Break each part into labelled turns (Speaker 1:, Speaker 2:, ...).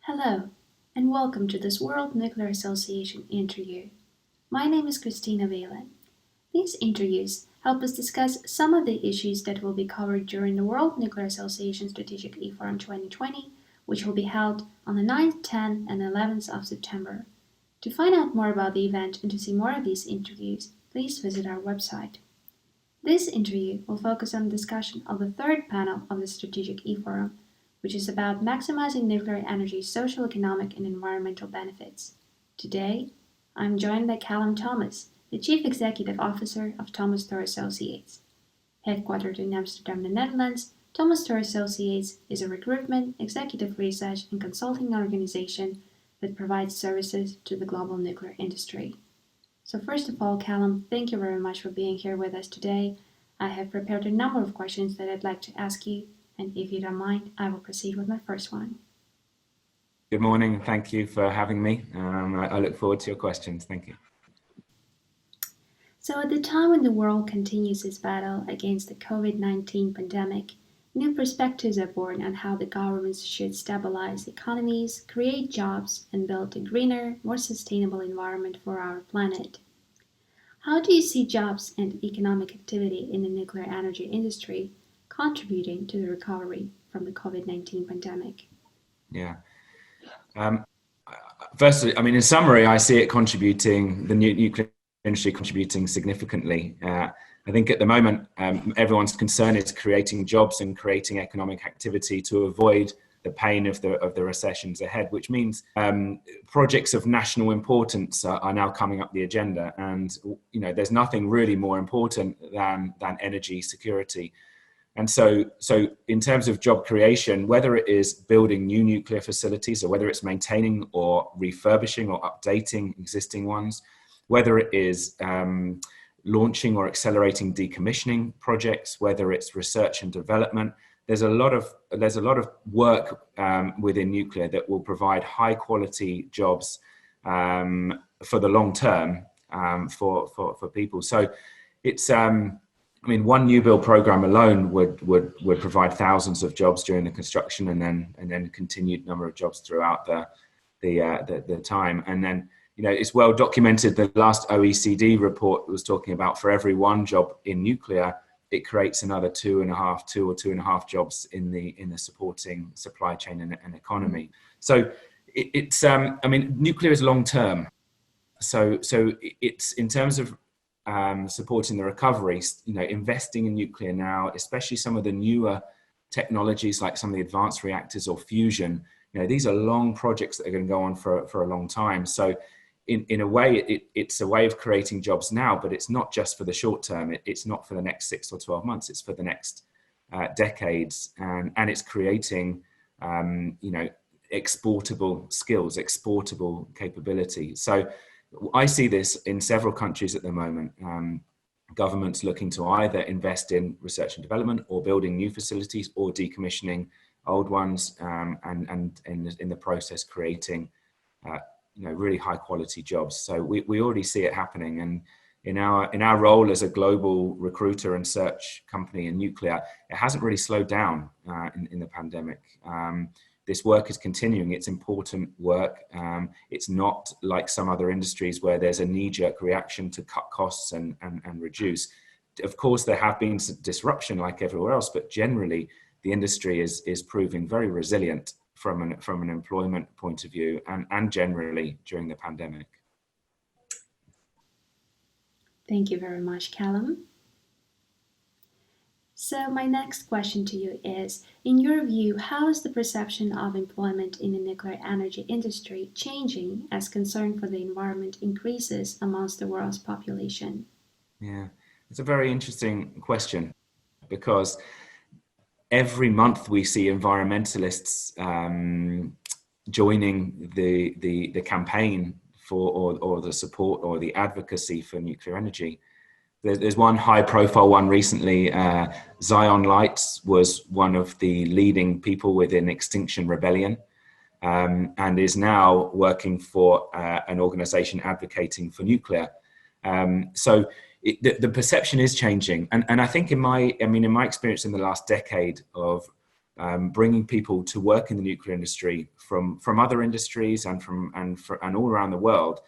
Speaker 1: Hello, and welcome to this World Nuclear Association interview. My name is Kristina Valen. These interviews help us discuss some of the issues that will be covered during the World Nuclear Association Strategic eForum 2020, which will be held on the 9th, 10th, and 11th of September. To find out more about the event and to see more of these interviews, please visit our website. This interview will focus on the discussion of the third panel of the Strategic eForum, which is about maximizing nuclear energy's social, economic, and environmental benefits. Today, I'm joined by Callum Thomas, the Chief Executive Officer of Thomas Thor Associates. Headquartered in Amsterdam, the Netherlands, Thomas Thor Associates is a recruitment, executive research, and consulting organization that provides services to the global nuclear industry. So first of all, Callum, thank you very much for being here with us today. I have prepared a number of questions that I'd like to ask you, and if you don't mind, I will proceed with my first one.
Speaker 2: Good morning. Thank you for having me. I look forward to your questions. Thank you.
Speaker 1: So at the time when the world continues its battle against the COVID-19 pandemic, new perspectives are born on how the governments should stabilize economies, create jobs, and build a greener, more sustainable environment for our planet. How do you see jobs and economic activity in the nuclear energy industry contributing to the recovery from the COVID-19 pandemic?
Speaker 2: Yeah. Firstly, in summary, I see it contributing, the nuclear industry contributing significantly. I think at the moment, everyone's concern is creating jobs and creating economic activity to avoid the pain of the recessions ahead, which means projects of national importance are now coming up the agenda. And there's nothing really more important than energy security. And so in terms of job creation, whether it is building new nuclear facilities or whether it's maintaining or refurbishing or updating existing ones, whether it is launching or accelerating decommissioning projects, whether it's research and development, there's a lot of work within nuclear that will provide high quality jobs for the long term for people. So it's one new build program alone would provide thousands of jobs during the construction, and then continued number of jobs throughout the time. And then it's well documented. The last OECD report was talking about for every one job in nuclear, it creates another two or two and a half jobs in the supporting supply chain and economy. So it's nuclear is long term. So it's in terms of supporting the recovery, investing in nuclear now, especially some of the newer technologies like some of the advanced reactors or fusion, these are long projects that are going to go on for a long time. So in a way, it's a way of creating jobs now, but it's not just for the short term. It's not for the next 6 or 12 months. It's for the next decades, and it's creating, exportable skills, exportable capability. So I see this in several countries at the moment. Governments looking to either invest in research and development or building new facilities or decommissioning old ones, and in the process creating really high quality jobs. So we already see it happening, and in our role as a global recruiter and search company in nuclear, it hasn't really slowed down in the pandemic. This work is continuing. It's important work. It's not like some other industries where there's a knee-jerk reaction to cut costs and reduce. Of course, there have been some disruption like everywhere else, but generally the industry is proving very resilient from an employment point of view and generally during the pandemic.
Speaker 1: Thank you very much, Callum. So my next question to you is, in your view, how is the perception of employment in the nuclear energy industry changing as concern for the environment increases amongst the world's population?
Speaker 2: Yeah, it's a very interesting question, because every month we see environmentalists joining the campaign for or the support or the advocacy for nuclear energy. There's one high profile one recently. Zion Lights was one of the leading people within Extinction Rebellion, and is now working for an organization advocating for nuclear. So the perception is changing, and I think in my experience in the last decade of bringing people to work in the nuclear industry from other industries and all around the world.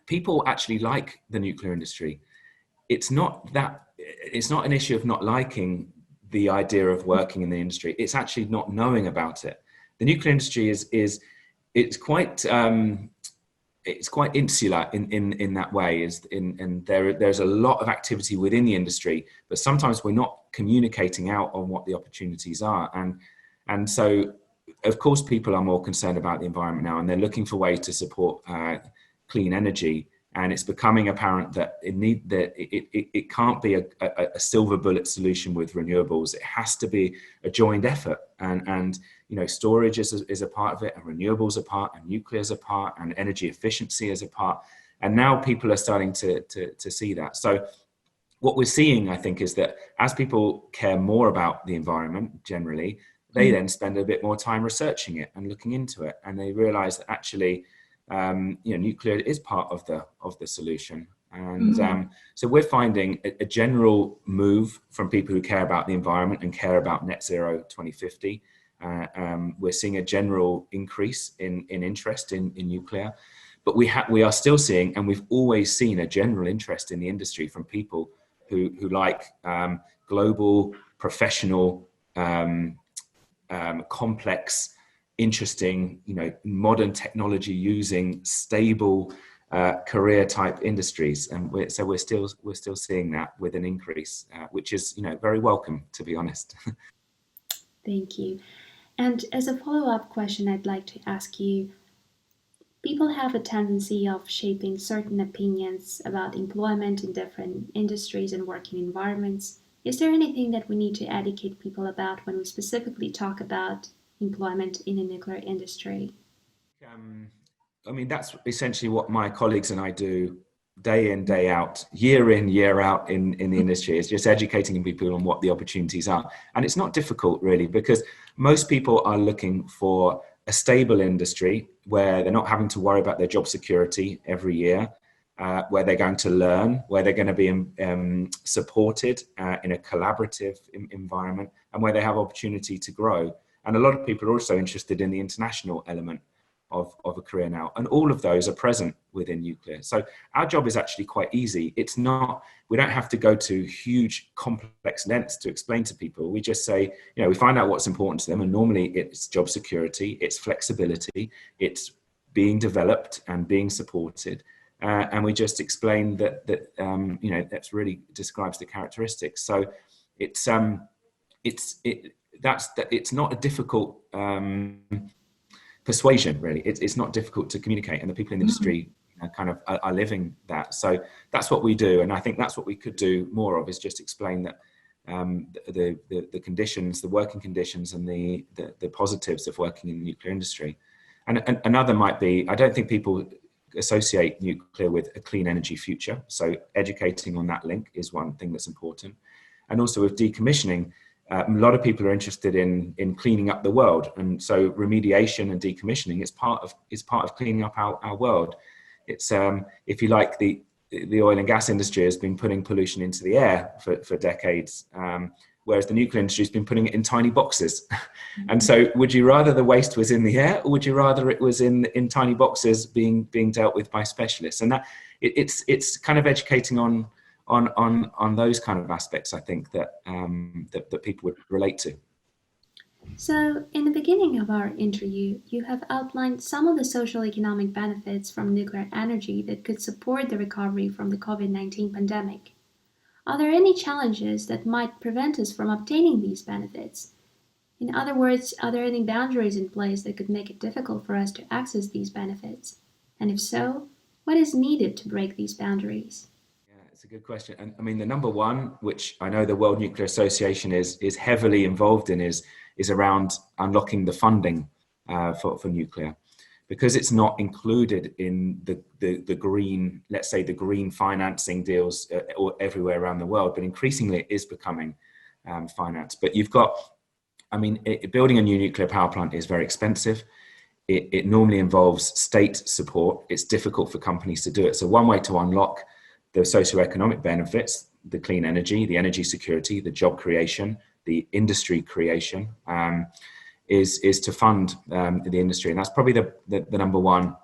Speaker 2: People actually like the nuclear industry. It's not an issue of not liking the idea of working in the industry. It's actually not knowing about it. The nuclear industry it's quite insular in that way. And there's a lot of activity within the industry, but sometimes we're not communicating out on what the opportunities are. And so, of course, people are more concerned about the environment now, and they're looking for ways to support clean energy. And it's becoming apparent that it can't be a silver bullet solution with renewables. It has to be a joined effort, and storage is a part of it, and renewables are part, and nuclear is a part, and energy efficiency is a part. And now people are starting to see that. So what we're seeing, I think, is that as people care more about the environment generally, they then spend a bit more time researching it and looking into it, and they realize that actually nuclear is part of the solution. And so we're finding a general move from people who care about the environment and care about net zero 2050. We're seeing a general increase in interest in nuclear, but we are still seeing, and we've always seen, a general interest in the industry from people who like global, professional, complex, interesting, modern technology using stable career type industries. And we're still seeing that with an increase, which is very welcome, to be honest.
Speaker 1: Thank you. And as a follow-up question, I'd like to ask you, people have a tendency of shaping certain opinions about employment in different industries and working environments. Is there anything that we need to educate people about when we specifically talk about employment in the nuclear industry?
Speaker 2: That's essentially what my colleagues and I do day in, day out, year in, year out in the industry, is just educating people on what the opportunities are. And it's not difficult, really, because most people are looking for a stable industry where they're not having to worry about their job security every year, where they're going to learn, where they're going to be supported in a collaborative environment, and where they have opportunity to grow. And a lot of people are also interested in the international element of a career now. And all of those are present within nuclear. So our job is actually quite easy. We don't have to go to huge, complex lengths to explain to people. We just say, we find out what's important to them. And normally it's job security, it's flexibility, it's being developed and being supported. And we just explain that really describes the characteristics. So it's not a difficult persuasion, really. It's not difficult to communicate, and the people in the industry kind of are living that. So that's what we do, and I think that's what we could do more of, is just explain that the conditions, the working conditions, and the positives of working in the nuclear industry. And another might be, I don't think people associate nuclear with a clean energy future. So educating on that link is one thing that's important. And also with decommissioning, a lot of people are interested in cleaning up the world, and so remediation and decommissioning is part of cleaning up our world. It's if you like, the oil and gas industry has been putting pollution into the air for decades, whereas the nuclear industry has been putting it in tiny boxes. And so, would you rather the waste was in the air, or would you rather it was in tiny boxes being dealt with by specialists? And that it's kind of educating on those kind of aspects, I think, that people would relate to.
Speaker 1: So, in the beginning of our interview, you have outlined some of the social economic benefits from nuclear energy that could support the recovery from the COVID-19 pandemic. Are there any challenges that might prevent us from obtaining these benefits? In other words, are there any boundaries in place that could make it difficult for us to access these benefits? And if so, what is needed to break these boundaries?
Speaker 2: It's a good question. And the number one, which I know the World Nuclear Association is heavily involved in, is around unlocking the funding for nuclear, because it's not included in the green, let's say, the green financing deals or everywhere around the world, but increasingly it is becoming financed. But you've got, building a new nuclear power plant is very expensive. It normally involves state support. It's difficult for companies to do it. So one way to unlock the socioeconomic benefits, the clean energy, the energy security, the job creation, the industry creation, is to fund the industry, and that's probably the number one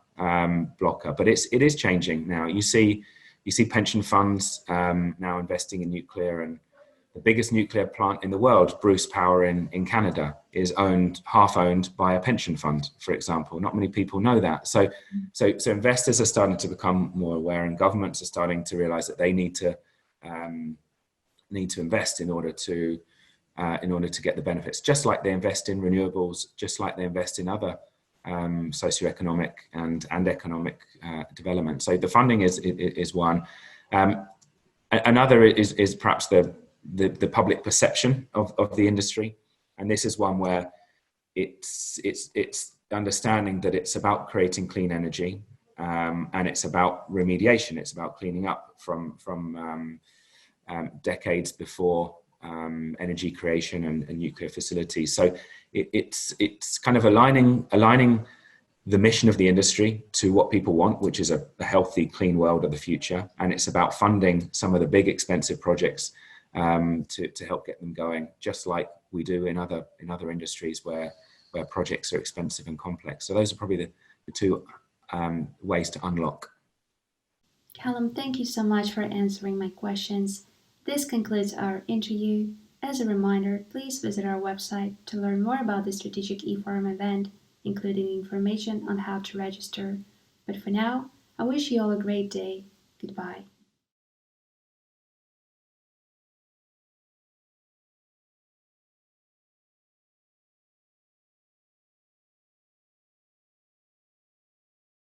Speaker 2: blocker. But it is changing now. You see pension funds now investing in nuclear, and the biggest nuclear plant in the world, Bruce Power in Canada, is half owned by a pension fund, for example. Not many people know that. So investors are starting to become more aware, and governments are starting to realize that they need to invest in order to get the benefits, just like they invest in renewables, just like they invest in other socioeconomic and economic development. So the funding is one. Another is perhaps the public perception of the industry, and this is one where it's understanding that it's about creating clean energy, and it's about remediation. It's about cleaning up from decades before energy creation and nuclear facilities. So it's kind of aligning the mission of the industry to what people want, which is a healthy, clean world of the future. And it's about funding some of the big, expensive projects to help get them going, just like we do in other industries where projects are expensive and complex. So those are probably the two ways to unlock.
Speaker 1: Callum, thank you so much for answering my questions. This concludes our interview. As a reminder, please visit our website to learn more about the strategic eForum event, including information on how to register. But for now, I wish you all a great day. Goodbye.